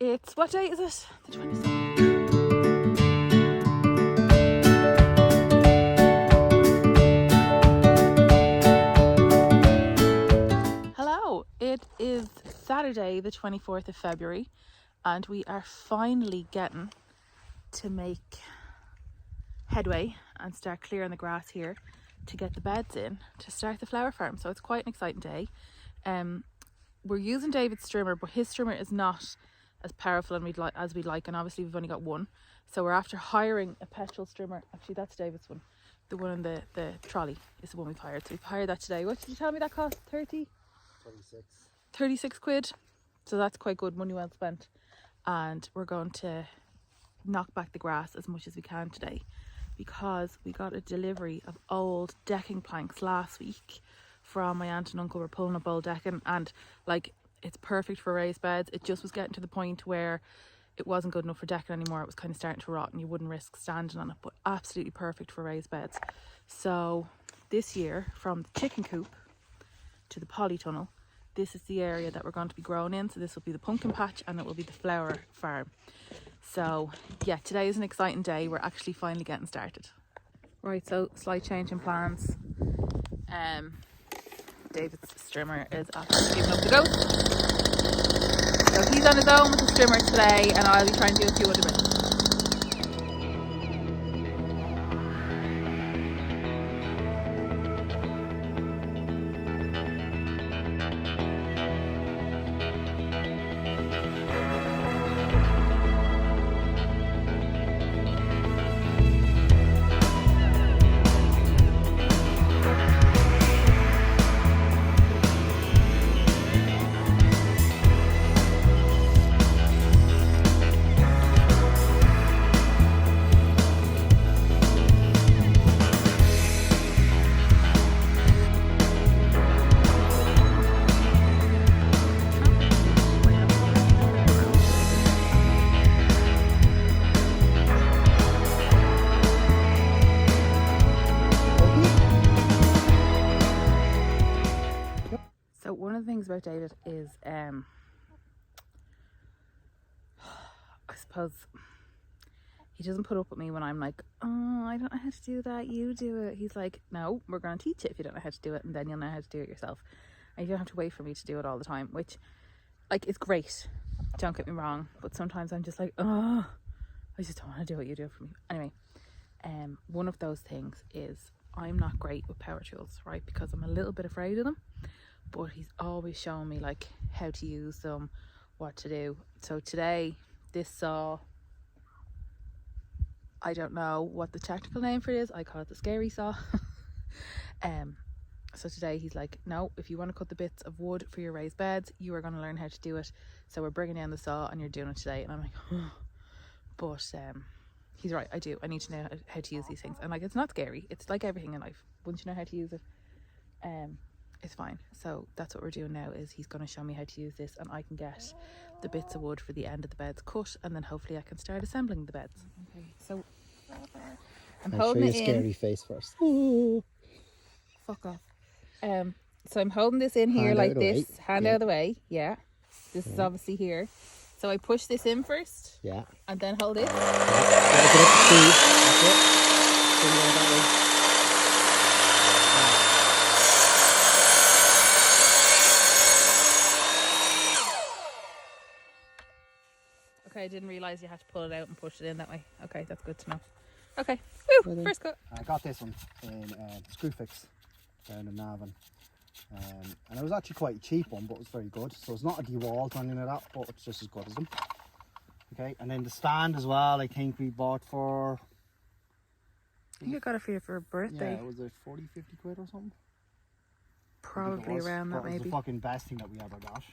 It's, what day is it? The 27th. Hello, it is Saturday the 24th of February and we are finally getting to make headway and start clearing the grass here to get the beds in to start the flower farm. So it's quite an exciting day. We're using David's strimmer, but his strimmer is not as powerful as we'd like, and obviously we've only got one, so we're after hiring a petrol strimmer. Actually, that's David's one. The one in the trolley is the one we've hired, so we've hired that today. What did you tell me that cost? 36 quid. So that's quite good money well spent, and we're going to knock back the grass as much as we can today because we got a delivery of old decking planks last week from my aunt and uncle. Were pulling up old decking, and like, it's perfect for raised beds. It just was getting to the point where it wasn't good enough for decking anymore. It was kind of starting to rot and you wouldn't risk standing on it, but absolutely perfect for raised beds. So this year, from the chicken coop to the polytunnel, this is the area that we're going to be growing in. So this will be the pumpkin patch and it will be the flower farm. So yeah, today is an exciting day. We're actually finally getting started. Right, so slight change in plans. David's strimmer is after giving up the ghost. So he's on his own with the strimmer today and I'll be trying to do a few other bits. So one of the things about David is, I suppose he doesn't put up with me when I'm like, oh, I don't know how to do that, you do it. He's like, no, we're going to teach you if you don't know how to do it, and then you'll know how to do it yourself. And you don't have to wait for me to do it all the time, which, like, it's great, don't get me wrong, but sometimes I'm just like, oh, I just don't want to do it, you do it for me. Anyway, one of those things is I'm not great with power tools, right, because I'm a little bit afraid of them, but he's always showing me like how to use them, what to do. So today, this saw, I don't know what the technical name for it is, I call it the scary saw. So today he's like, no, if you want to cut the bits of wood for your raised beds, you are going to learn how to do it. So we're bringing down the saw and you're doing it today. And I'm like, oh. But he's right, I do. I need to know how to use these things. And like, it's not scary. It's like everything in life. Once you know how to use it, it's fine. So that's what we're doing now, is he's going to show me how to use this and I can get the bits of wood for the end of the beds cut, and then hopefully I can start assembling the beds. Okay, so I'm holding it in. Show your scary face first. Fuck off. So I'm holding this in here like this, hand out of the way. Yeah, this is obviously here. So I push this in first. Yeah. And then hold it. Yeah. That's it. Okay, I didn't realise you had to pull it out and push it in that way. Okay, that's good to know. Okay, woo, first cut. I got this one in Screwfix down in Navan. And it was actually quite a cheap one, but it was very good. So it's not a DeWalt or anything like that, but it's just as good as them. Okay, and then the stand as well, I think we bought for... I think I got it for you for a birthday. Yeah, it was like 40, 50 quid or something. Probably around that, maybe. It was the fucking best thing that we ever got.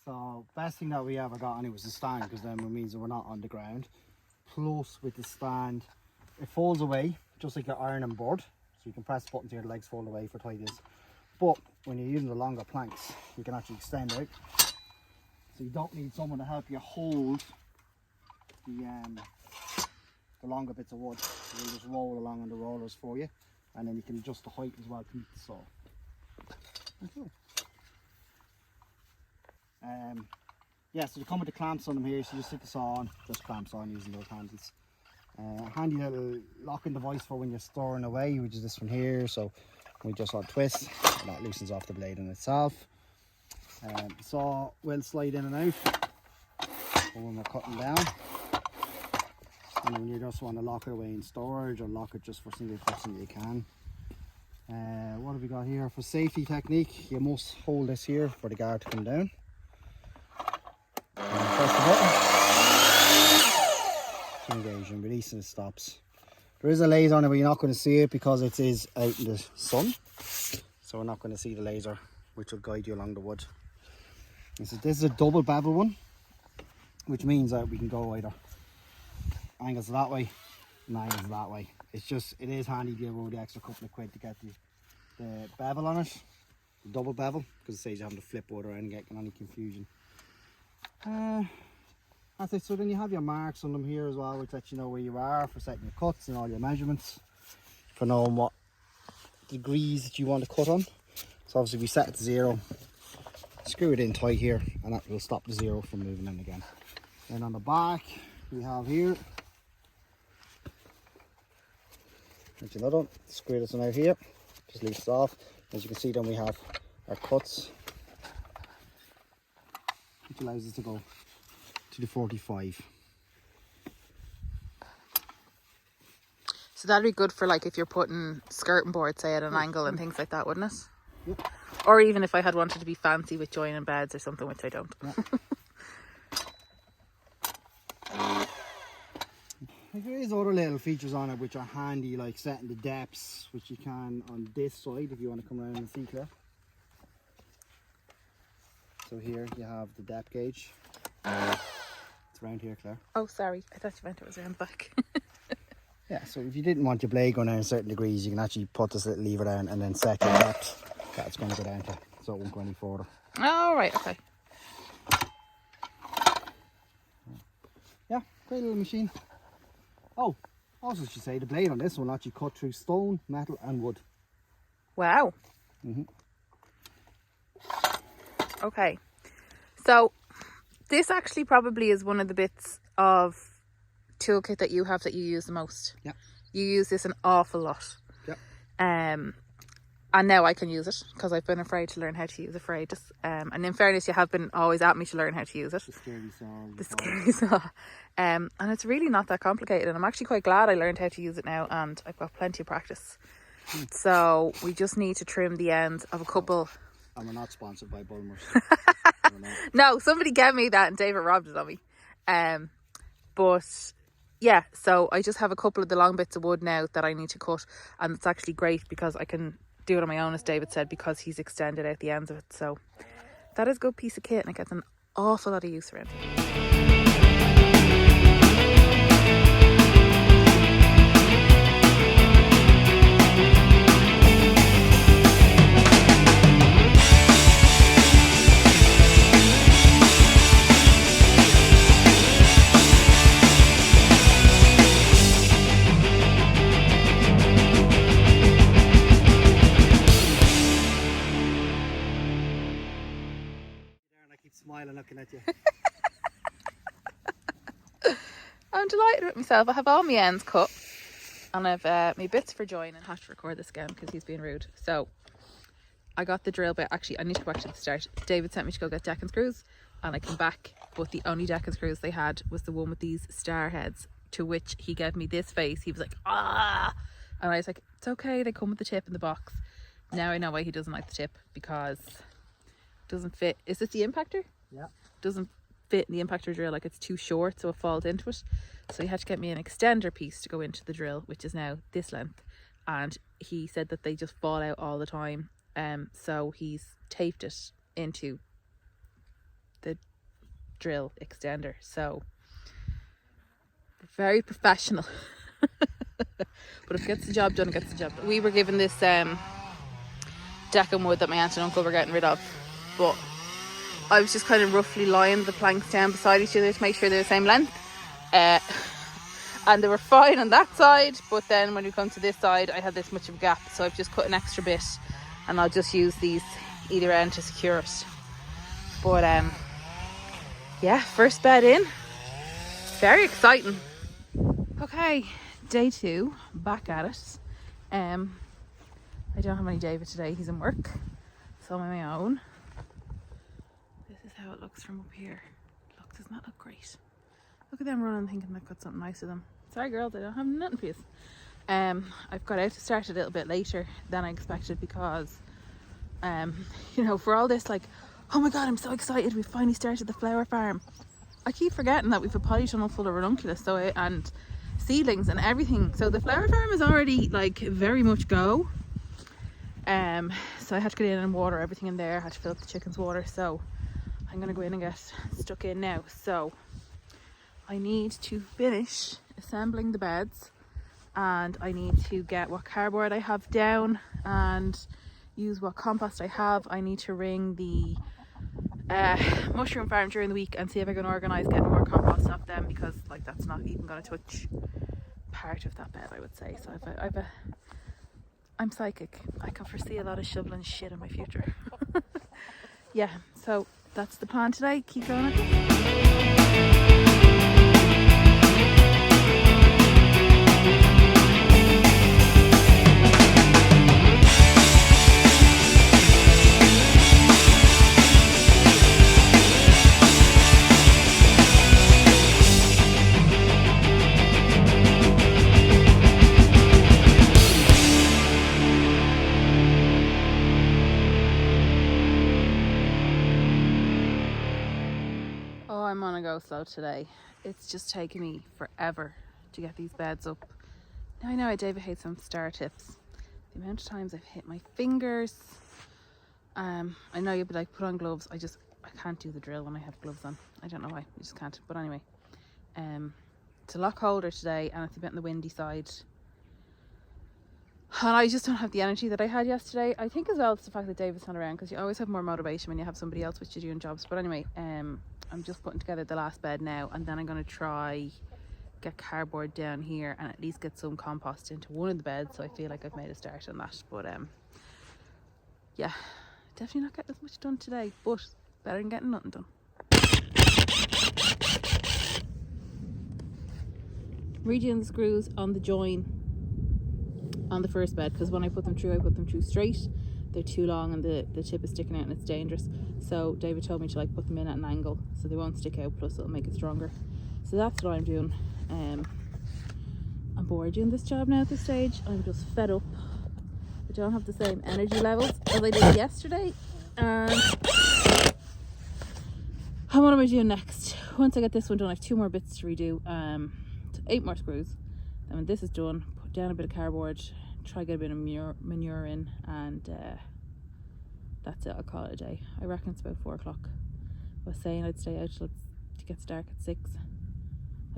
So, best thing that we ever got, and it was the stand, because then it means that we're not on the ground. Plus, with the stand, it folds away, just like your ironing board. So you can press buttons here, the legs fold away for tightness. But when you're using the longer planks, you can actually extend out. So you don't need someone to help you hold the longer bits of wood. So you just roll along on the rollers for you, and then you can adjust the height as well to meet the saw. Okay. Yeah, so they come with the clamps on them here, so you just stick the saw on, just clamps on using those handles. Handy little locking device for when you're storing away, which is this one here. So we just untwist, and that loosens off the blade in itself. The saw will slide in and out when we're cutting down. And then you just want to lock it away in storage or lock it just for single cuts that you can. What have we got here? For safety technique, you must hold this here for the guard to come down. And press the button to engage and release, and it stops. There is a laser on it, but you're not going to see it because it is out in the sun. So we're not going to see the laser, which will guide you along the wood. This is a double bevel one, which means that we can go either angles that way and angles that way. It is handy to give over the extra couple of quid to get the bevel on it, the double bevel, because it saves you having to flip wood around and get any confusion. That's it. So then you have your marks on them here as well, which lets you know where you are for setting your cuts and all your measurements, for knowing what degrees that you want to cut on. So obviously we set it to 0, screw it in tight here, and that will stop the 0 from moving in again. Then on the back we have here, there's another one, screw this one out here, just leaves it off. As you can see, then we have our cuts, which allows us to go to the 45. So that'd be good for like if you're putting skirting boards, say, at an angle and things like that, wouldn't it? Yep. Or even if I had wanted to be fancy with joining beds or something, which I don't. Yeah. There is other little features on it which are handy, like setting the depths, which you can on this side if you want to come around and see, Claire. So here you have the depth gauge. It's around here, Claire. Oh, sorry. I thought you meant it was around the back. Yeah, so if you didn't want your blade going down certain degrees, you can actually put this little lever down and then set your depth that it's going to go down to, so it won't go any further. Oh, right, okay. Yeah, great little machine. Oh, also should say the blade on this one actually cut through stone, metal and wood. Wow. Okay. So this actually probably is one of the bits of toolkit that you have that you use the most. Yeah. You use this an awful lot. Yeah. And now I can use it because I've been afraid to learn how to use it. And in fairness, you have been always at me to learn how to use it. The scary saw. The scary saw. And it's really not that complicated, and I'm actually quite glad I learned how to use it now, and I've got plenty of practice. So we just need to trim the ends of a couple. And we're not sponsored by Bulmers. No, somebody gave me that and David robbed it on me. But yeah, so I just have a couple of the long bits of wood now that I need to cut, and it's actually great because I can do it on my own, as David said, because he's extended out the ends of it. So that is a good piece of kit, and it gets an awful lot of use around here. Smiling, looking at you. I'm delighted with myself. I have all my ends cut, and I've my bits for joining. I have to record this again because he's being rude. So I got the drill bit. Actually, I need to go back to the start. David sent me to go get deck and screws, and I came back, but the only deck and screws they had was the one with these star heads, to which he gave me this face. He was like, ah, and I was like, it's okay, they come with the tip in the box. Now I know why he doesn't like the tip, because it doesn't fit. Is this the impactor? Yeah. Doesn't fit in the impactor drill, like it's too short, so it falls into it. So he had to get me an extender piece to go into the drill, which is now this length, and he said that they just fall out all the time. So he's taped it into the drill extender. So very professional. But if it gets the job done, it gets the job done. We were given this deck and wood that my aunt and uncle were getting rid of, but I was just kind of roughly lying the planks down beside each other to make sure they're the same length, and they were fine on that side. But then when we come to this side, I had this much of a gap, so I've just cut an extra bit, and I'll just use these either end to secure it. But yeah, first bed in. Very exciting. Okay, day 2, back at it. I don't have any David today, he's in work, so I'm on my own. This is how it looks from up here. Look, doesn't that look great? Look at them running thinking they've got something nice with them. Sorry girls, I don't have nothing for you. I've got out to start a little bit later than I expected because for all this, like, oh my god, I'm so excited, we finally started the flower farm. I keep forgetting that we've a polytunnel full of ranunculus and seedlings and everything. So the flower farm is already like very much go. So I had to get in and water everything in there. I had to fill up the chickens' water. So I'm gonna go in and get stuck in now. So I need to finish assembling the beds, and I need to get what cardboard I have down and use what compost I have. I need to ring the mushroom farm during the week and see if I can organise getting more compost off them, because like that's not even going to touch part of that bed, I would say. So I'm psychic. I can foresee a lot of shoveling shit in my future. Yeah, so that's the plan today. Keep going. I'm on a go slow today. It's just taking me forever to get these beds up. Now I know David hates some star tips. The amount of times I've hit my fingers. I know you'll be like, put on gloves. I can't do the drill when I have gloves on. I don't know why, I just can't. But anyway, it's a lot colder today and it's a bit on the windy side. And I just don't have the energy that I had yesterday. I think as well it's the fact that David's not around, because you always have more motivation when you have somebody else with you doing jobs. But anyway, I'm just putting together the last bed now, and then I'm going to try get cardboard down here and at least get some compost into one of the beds, so I feel like I've made a start on that. But yeah, definitely not getting as much done today, but better than getting nothing done. Redoing the screws on the join on the first bed, because when I put them through straight. They're too long and the tip is sticking out and it's dangerous. So David told me to like put them in at an angle so they won't stick out, plus it'll make it stronger. So that's what I'm doing. I'm bored doing this job now at this stage. I'm just fed up. I don't have the same energy levels as I did yesterday. And what am I doing next? Once I get this one done, I have 2 more bits to redo. 8 more screws. Then when this is done, put down a bit of cardboard, try to get a bit of manure in, and that's it. I'll call it a day. I reckon it's about 4 o'clock. I was saying I'd stay out till it gets dark at 6.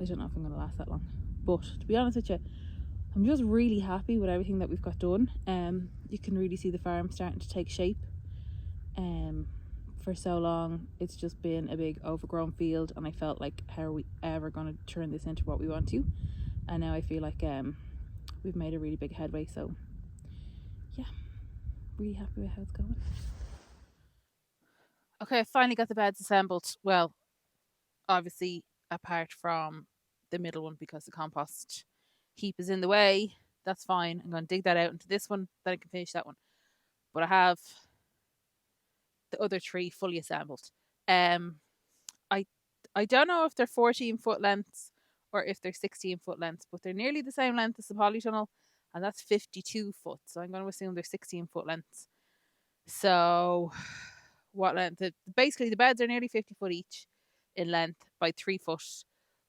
I don't know if I'm going to last that long, but to be honest with you, I'm just really happy with everything that we've got done. You can really see the farm starting to take shape. For so long it's just been a big overgrown field, and I felt like, how are we ever going to turn this into what we want to? And now I feel like we've made a really big headway. So yeah, really happy with how it's going. Okay, I finally got the beds assembled. Well, obviously apart from the middle one, because the compost heap is in the way. That's fine. I'm going to dig that out into this one, then I can finish that one. But I have the other 3 fully assembled. I don't know if they're 14-foot lengths or if they're 16-foot lengths, but they're nearly the same length as the polytunnel, and that's 52 foot. So I'm going to assume they're 16-foot lengths. So what length? Basically, the beds are nearly 50 foot each in length by 3 foot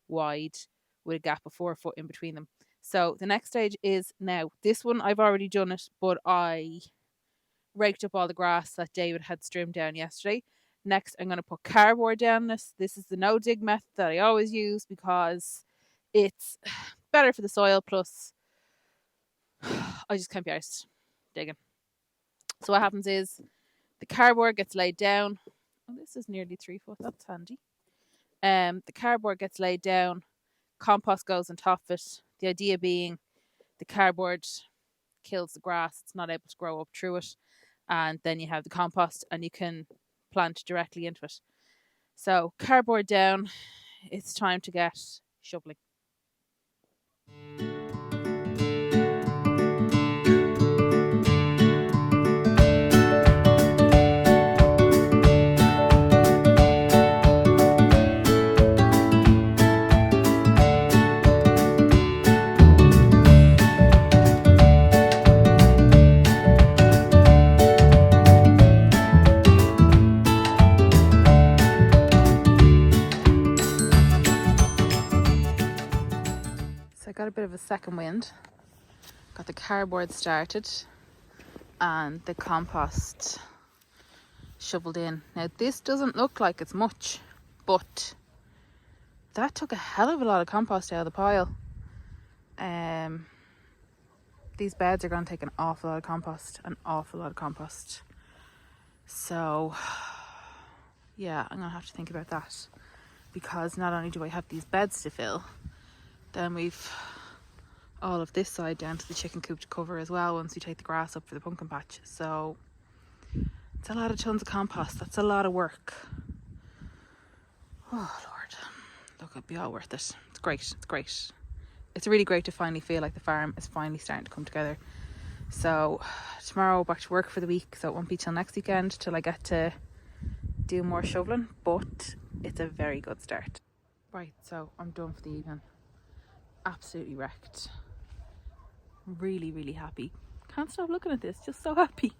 wide, with a gap of 4 foot in between them. So the next stage is now. This one I've already done it, but I raked up all the grass that David had trimmed down yesterday. Next, I'm going to put cardboard down this. This is the no dig method that I always use because it's better for the soil. Plus, I just can't be arsed digging. So what happens is the cardboard gets laid down. Oh, this is nearly 3 foot. That's handy. The cardboard gets laid down. Compost goes on top of it. The idea being the cardboard kills the grass. It's not able to grow up through it. And then you have the compost and you can plant directly into it. So cardboard down, it's time to get shoveling. So I got a bit of a second wind, got the cardboard started and the compost shoveled in. Now this doesn't look like it's much, but that took a hell of a lot of compost out of the pile. These beds are going to take an awful lot of compost, so yeah, I'm going to have to think about that, because not only do I have these beds to fill, then we've all of this side down to the chicken coop to cover as well once we take the grass up for the pumpkin patch. So it's a lot of tons of compost. That's a lot of work. Oh Lord, look, it'll be all worth it. It's great. It's really great to finally feel like the farm is finally starting to come together. So tomorrow back to work for the week, so it won't be till next weekend till I get to do more shoveling, but it's a very good start. Right, so I'm done for the evening. Absolutely wrecked. Really happy. Can't stop looking at this, just so happy.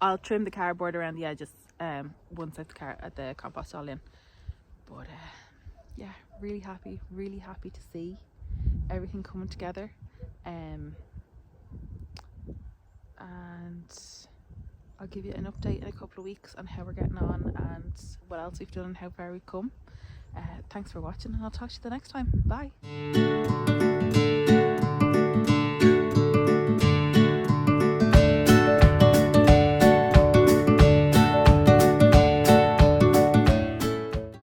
I'll trim the cardboard around the edges once I've the compost all in. But yeah, really happy to see everything coming together. And I'll give you an update in a couple of weeks on how we're getting on and what else we've done and how far we've come. Thanks for watching, and I'll talk to you the next time. Bye.